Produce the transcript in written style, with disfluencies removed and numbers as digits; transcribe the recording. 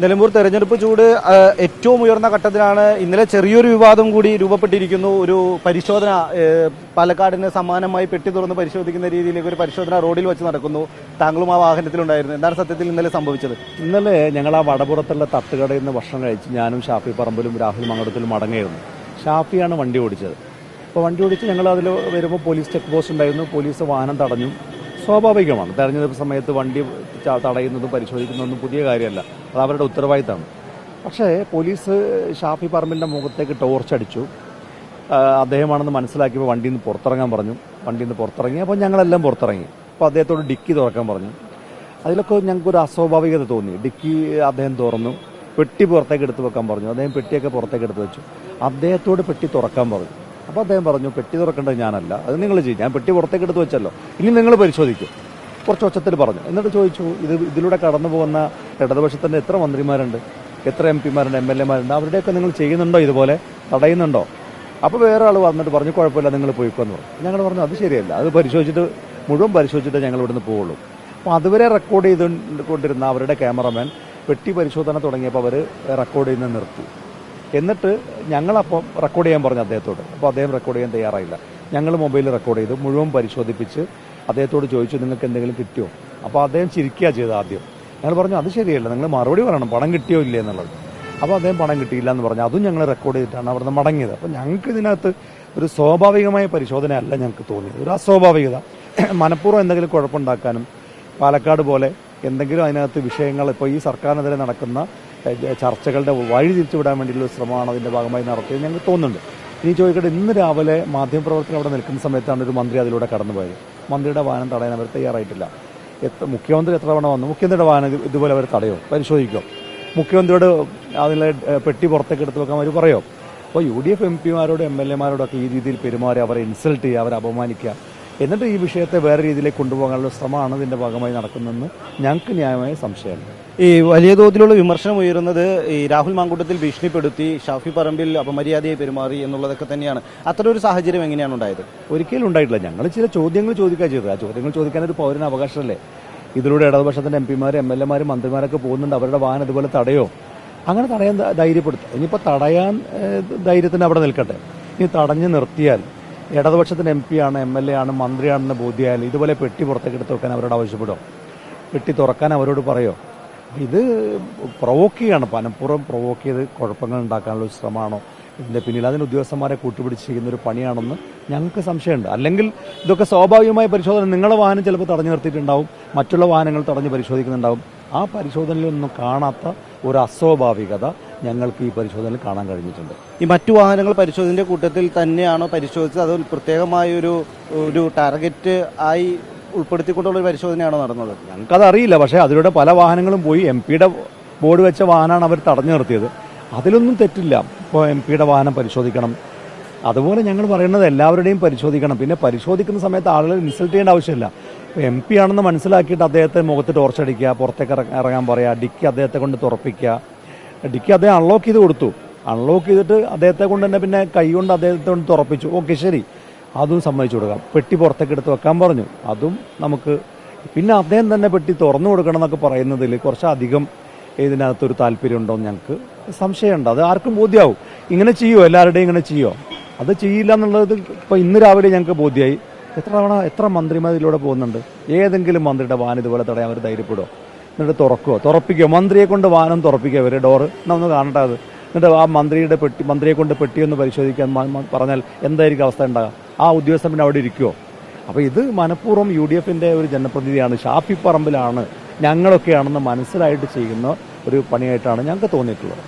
നിലമ്പൂർ തെരഞ്ഞെടുപ്പ് ചൂട് ഏറ്റവും ഉയർന്ന ഘട്ടത്തിലാണ്. ഇന്നലെ ചെറിയൊരു വിവാദം കൂടി രൂപപ്പെട്ടിരിക്കുന്നു. ഒരു പരിശോധന പാലക്കാടിന് സമാനമായി പെട്ടി തുറന്ന് പരിശോധിക്കുന്ന രീതിയിലേക്ക് ഒരു പരിശോധന റോഡിൽ വെച്ച് നടക്കുന്നു. താങ്കളും ആ വാഹനത്തിലുണ്ടായിരുന്നു. എന്താണ് സത്യത്തിൽ ഇന്നലെ സംഭവിച്ചത്? ഇന്നലെ ഞങ്ങൾ ആ വടപുറത്തുള്ള തട്ടുകടയിൽ നിന്ന് ഭക്ഷണം കഴിച്ച് ഞാനും ഷാഫി പറമ്പിലും രാഹുൽ മങ്ങടത്തിലും മടങ്ങിയിരുന്നു. ഷാഫിയാണ് വണ്ടി ഓടിച്ചത്. അപ്പോൾ വണ്ടി ഓടിച്ച് ഞങ്ങൾ അതിൽ വരുമ്പോൾ പോലീസ് ചെക്ക് പോസ്റ്റ് ഉണ്ടായിരുന്നു. പോലീസ് വാഹനം തടഞ്ഞു. സ്വാഭാവികമാണ്, തെരഞ്ഞെടുപ്പ് സമയത്ത് വണ്ടി തടയുന്നതും പരിശോധിക്കുന്നതൊന്നും പുതിയ കാര്യമല്ല, അത് അവരുടെ ഉത്തരവാദിത്തമാണ്. പക്ഷേ പോലീസ് ഷാഫി പറമ്പിൻ്റെ മുഖത്തേക്ക് ടോർച്ചടിച്ചു. അദ്ദേഹമാണെന്ന് മനസ്സിലാക്കിയപ്പോൾ വണ്ടിയിൽ നിന്ന് പുറത്തിറങ്ങാൻ പറഞ്ഞു. വണ്ടിയിൽ നിന്ന് പുറത്തിറങ്ങി. അപ്പോൾ ഞങ്ങളെല്ലാം പുറത്തിറങ്ങി. അപ്പോൾ അദ്ദേഹത്തോട് ഡിക്കി തുറക്കാൻ പറഞ്ഞു. അതിലൊക്കെ ഞങ്ങൾക്കൊരു അസ്വാഭാവികത തോന്നി. ഡിക്കി അദ്ദേഹം തുറന്നു. പെട്ടി പുറത്തേക്ക് എടുത്ത് വെക്കാൻ പറഞ്ഞു. അദ്ദേഹം പെട്ടിയൊക്കെ പുറത്തേക്ക് എടുത്ത് വെച്ചു. അദ്ദേഹത്തോട് പെട്ടി തുറക്കാൻ പറഞ്ഞു. അപ്പോൾ അദ്ദേഹം പറഞ്ഞു, പെട്ടി തുറക്കേണ്ടത് ഞാനല്ല, അത് നിങ്ങൾ ചെയ്യും, ഞാൻ പെട്ടി പുറത്തേക്ക് എടുത്ത് വെച്ചല്ലോ, ഇനി നിങ്ങൾ പരിശോധിക്കും. കുറച്ച് ഒച്ചത്തിൽ പറഞ്ഞു. എന്നിട്ട് ചോദിച്ചു, ഇതിലൂടെ കടന്നു പോകുന്ന ഇടതുപക്ഷത്തിൻ്റെ എത്ര മന്ത്രിമാരുണ്ട്, എത്ര MP-മാരുണ്ട്, MLA-മാരുണ്ട്, അവരുടെയൊക്കെ നിങ്ങൾ ചെയ്യുന്നുണ്ടോ, ഇതുപോലെ തടയുന്നുണ്ടോ? അപ്പോൾ വേറെ ആൾ വന്നിട്ട് പറഞ്ഞു, കുഴപ്പമില്ല, നിങ്ങൾ പോയിക്കോന്ന് പറഞ്ഞു. ഞങ്ങൾ പറഞ്ഞു, അത് ശരിയല്ല, അത് മുഴുവൻ പരിശോധിച്ചിട്ട് ഞങ്ങൾ ഇവിടുന്ന് പോവുള്ളൂ. അപ്പോൾ അതുവരെ റെക്കോർഡ് ചെയ്തുകൊണ്ടിരുന്ന അവരുടെ ക്യാമറമാൻ പെട്ടി പരിശോധന തുടങ്ങിയപ്പോൾ അവർ റെക്കോർഡ് ചെയ്യുന്നത് നിർത്തി. എന്നിട്ട് ഞങ്ങളപ്പം റെക്കോർഡ് ചെയ്യാൻ പറഞ്ഞു അദ്ദേഹത്തോട്. അപ്പോൾ അദ്ദേഹം റെക്കോർഡ് ചെയ്യാൻ തയ്യാറായില്ല. ഞങ്ങൾ മൊബൈലിൽ റെക്കോർഡ് ചെയ്തു, മുഴുവൻ പരിശോധിപ്പിച്ച് അദ്ദേഹത്തോട് ചോദിച്ചു, നിങ്ങൾക്ക് എന്തെങ്കിലും കിട്ടിയോ? അപ്പോൾ അദ്ദേഹം ചിരിക്കുക ചെയ്ത് ആദ്യം. ഞങ്ങൾ പറഞ്ഞു, അത് ശരിയല്ല, നിങ്ങൾ മറുപടി പറയണം, പണം കിട്ടിയോ ഇല്ലേ എന്നുള്ളത്. അപ്പോൾ അദ്ദേഹം പണം കിട്ടിയില്ല എന്ന് പറഞ്ഞു. അതും ഞങ്ങൾ റെക്കോർഡ് ചെയ്തിട്ടാണ് അവിടുന്ന് മടങ്ങിയത്. അപ്പോൾ ഞങ്ങൾക്ക് ഇതിനകത്ത് ഒരു സ്വാഭാവികമായ പരിശോധനയല്ല ഞങ്ങൾക്ക് തോന്നിയത്, ഒരു അസ്വാഭാവികത. മനഃപൂർവ്വം എന്തെങ്കിലും കുഴപ്പമുണ്ടാക്കാനും പാലക്കാട് പോലെ എന്തെങ്കിലും അതിനകത്ത് വിഷയങ്ങൾ, ഇപ്പോൾ ഈ സർക്കാരിനെതിരെ നടക്കുന്ന ചർച്ചകളുടെ വഴി തിരിച്ചുവിടാൻ വേണ്ടിയുള്ള ശ്രമമാണ് അതിൻ്റെ ഭാഗമായി നടത്തിയത് ഞങ്ങൾക്ക് തോന്നുന്നുണ്ട്. ഇനി ചോദിക്കട്ടെ, ഇന്ന് രാവിലെ മാധ്യമപ്രവർത്തകർ അവിടെ നിൽക്കുന്ന സമയത്താണ് ഒരു മന്ത്രി അതിലൂടെ കടന്നുപോയത്. മന്ത്രിയുടെ വാഹനം തടയാൻ അവർ തയ്യാറായിട്ടില്ല. മുഖ്യമന്ത്രി എത്ര തവണ വന്നു? മുഖ്യമന്ത്രിയുടെ വാഹനം ഇതുപോലെ അവർ തടയോ, പരിശോധിക്കോ? മുഖ്യമന്ത്രിയോട് അതിലെ പെട്ടി പുറത്തേക്ക് എടുത്ത് വെക്കാൻ അവർ പറയോ? അപ്പോൾ UDF MP-മാരോടും MLA-മാരോടൊക്കെ ഈ രീതിയിൽ പെരുമാറി അവരെ ഇൻസൾട്ട് ചെയ്യുക, അവരെ അപമാനിക്കുക, എന്നിട്ട് ഈ വിഷയത്തെ വേറെ രീതിയിലേക്ക് കൊണ്ടുപോകാനുള്ള ശ്രമമാണ് ഇതിൻ്റെ ഭാഗമായി നടക്കുന്നതെന്ന് ഞങ്ങൾക്ക് ന്യായമായ സംശയമുണ്ട്. ഈ വലിയ തോതിലുള്ള വിമർശനം ഉയരുന്നത് ഈ രാഹുൽ മാങ്കൂട്ടത്തിൽ ഭീഷണിപ്പെടുത്തി, ഷാഫി പറമ്പിൽ അപമര്യാദയായി പെരുമാറി എന്നുള്ളതൊക്കെ തന്നെയാണ്. അത്തരമൊരു സാഹചര്യം എങ്ങനെയാണ് ഉണ്ടായത്? ഒരിക്കലും ഉണ്ടായിട്ടില്ല. ഞങ്ങൾ ചില ചോദ്യങ്ങൾ ചോദിക്കുക ചെയ്തത്. ആ ചോദ്യങ്ങൾ ചോദിക്കാനൊരു പൗരന് അവകാശമല്ലേ? ഇതിലൂടെ ഇടതുപക്ഷത്തിൻ്റെ MP-മാർ MLA-മാർ മന്ത്രിമാരൊക്കെ പോകുന്നുണ്ട്, അവരുടെ വാഹനം ഇതുപോലെ തടയോ? അങ്ങനെ തടയാൻ ധൈര്യപ്പെടുത്തുക. ഇനിയിപ്പോൾ തടയാൻ ധൈര്യത്തിന് അവിടെ നിൽക്കട്ടെ. ഇനി തടഞ്ഞു നിർത്തിയാൽ ഇടതുപക്ഷത്തിൻ്റെ MP-ആണ്, MLA ആണ്, മന്ത്രിയാണെന്ന് ബോധ്യമായാലും ഇതുപോലെ പെട്ടി പുറത്തേക്ക് എടുത്ത് വെക്കാൻ അവരോട് ആവശ്യപ്പെടുമോ? പെട്ടി തുറക്കാൻ അവരോട് പറയോ? ഇത് പ്രൊവോക്ക് ചെയ്യാണ്, മനഃപൂർവ്വം പ്രൊവോക്ക് ചെയ്ത് കുഴപ്പങ്ങൾ ഉണ്ടാക്കാനുള്ള ഒരു ശ്രമമാണോ ഇതിൻ്റെ പിന്നിൽ? അതിന് ഉദ്യോഗസ്ഥന്മാരെ കൂട്ടുപിടിച്ച് ചെയ്യുന്നൊരു പണിയാണെന്ന് ഞങ്ങൾക്ക് സംശയമുണ്ട്. അല്ലെങ്കിൽ ഇതൊക്കെ സ്വാഭാവികമായ പരിശോധന, നിങ്ങളുടെ വാഹനം ചിലപ്പോൾ തടഞ്ഞു നിർത്തിയിട്ടുണ്ടാവും, മറ്റുള്ള വാഹനങ്ങൾ തടഞ്ഞ് പരിശോധിക്കുന്നുണ്ടാവും. ആ പരിശോധനയിലൊന്നും കാണാത്ത ഒരു അസ്വാഭാവികത ഞങ്ങൾക്ക് ഈ പരിശോധനയിൽ കാണാൻ കഴിഞ്ഞിട്ടുണ്ട്. ഈ മറ്റു വാഹനങ്ങൾ പരിശോധനയുടെ കൂട്ടത്തിൽ തന്നെയാണോ പരിശോധിച്ചത്, അത് പ്രത്യേകമായൊരു ടാർഗറ്റ് ആയി ഉൾപ്പെടുത്തിക്കൊണ്ടുള്ള ഒരു പരിശോധനയാണോ നടന്നത്? ഞങ്ങൾക്കതറിയില്ല. പക്ഷേ അതിലൂടെ പല വാഹനങ്ങളും പോയി. MP-യുടെ ബോർഡ് വെച്ച വാഹനമാണ് അവർ തടഞ്ഞു നിർത്തിയത്. അതിലൊന്നും തെറ്റില്ല. ഇപ്പോൾ MP-യുടെ വാഹനം പരിശോധിക്കണം. അതുപോലെ ഞങ്ങൾ പറയുന്നത് എല്ലാവരുടെയും പരിശോധിക്കണം. പിന്നെ പരിശോധിക്കുന്ന സമയത്ത് ആളുകൾ ഇൻസൾട്ട് ചെയ്യേണ്ട ആവശ്യമില്ല. ഇപ്പോൾ MP ആണെന്ന് മനസ്സിലാക്കിയിട്ട് അദ്ദേഹത്തെ മുഖത്ത് ടോർച്ചടിക്കുക, പുറത്തേക്ക് ഇറങ്ങാൻ പറയുക, ഡിക്കി അദ്ദേഹത്തെ കൊണ്ട് തുറപ്പിക്കുക. ഡിക്കി അദ്ദേഹം അൺലോക്ക് ചെയ്ത് കൊടുത്തു. അൺലോക്ക് ചെയ്തിട്ട് അദ്ദേഹത്തെ കൊണ്ട് തന്നെ പിന്നെ കൈ കൊണ്ട് അദ്ദേഹത്തെ കൊണ്ട് തുറപ്പിച്ചു. ഓക്കെ, ശരി, അതും സമ്മതിച്ചു കൊടുക്കാം. പെട്ടി പുറത്തേക്ക് എടുത്ത് വെക്കാൻ പറഞ്ഞു, അതും നമുക്ക്. പിന്നെ അദ്ദേഹം തന്നെ പെട്ടി തുറന്നു കൊടുക്കണം എന്നൊക്കെ പറയുന്നതിൽ കുറച്ചധികം ഇതിനകത്തൊരു താല്പര്യമുണ്ടോയെന്ന് ഞങ്ങൾക്ക് സംശയമുണ്ട്. അത് ആർക്കും ബോധ്യമാവും. ഇങ്ങനെ ചെയ്യുമോ? എല്ലാവരുടെയും ഇങ്ങനെ ചെയ്യുമോ? അത് ചെയ്യില്ല എന്നുള്ളത് ഇപ്പോൾ ഇന്ന് രാവിലെ ഞങ്ങൾക്ക് ബോധ്യമായി. എത്ര മന്ത്രിമാർ ഇതിലൂടെ പോകുന്നുണ്ട്? ഏതെങ്കിലും മന്ത്രിയുടെ വാഹനം ഇതുപോലെ തടയാൻ അവർ ധൈര്യപ്പെടുമോ? എന്നിട്ട് തുറപ്പിക്കുമോ? മന്ത്രിയെ കൊണ്ട് വാഹനം തുറപ്പിക്കുക, അവരെ ഡോറ് ഒന്ന് കാണട്ടെ. അത് എന്നിട്ട് ആ മന്ത്രിയെ കൊണ്ട് പെട്ടിയൊന്ന് പരിശോധിക്കാൻ പറഞ്ഞാൽ എന്തായിരിക്കും അവസ്ഥ ഉണ്ടാകുക? ആ ഉദ്യോഗസ്ഥൻ പിന്നെ അവിടെ ഇരിക്കുമോ? അപ്പോൾ ഇത് മനഃപൂർവ്വം UDF-ന്റെ ഒരു ജനപ്രതിനിധിയാണ്, ഷാഫി പറമ്പിലാണ്, ഞങ്ങളൊക്കെയാണെന്ന് മനസ്സിലായിട്ട് ചെയ്യുന്ന ഒരു പണിയായിട്ടാണ് ഞങ്ങൾക്ക് തോന്നിയിട്ടുള്ളത്.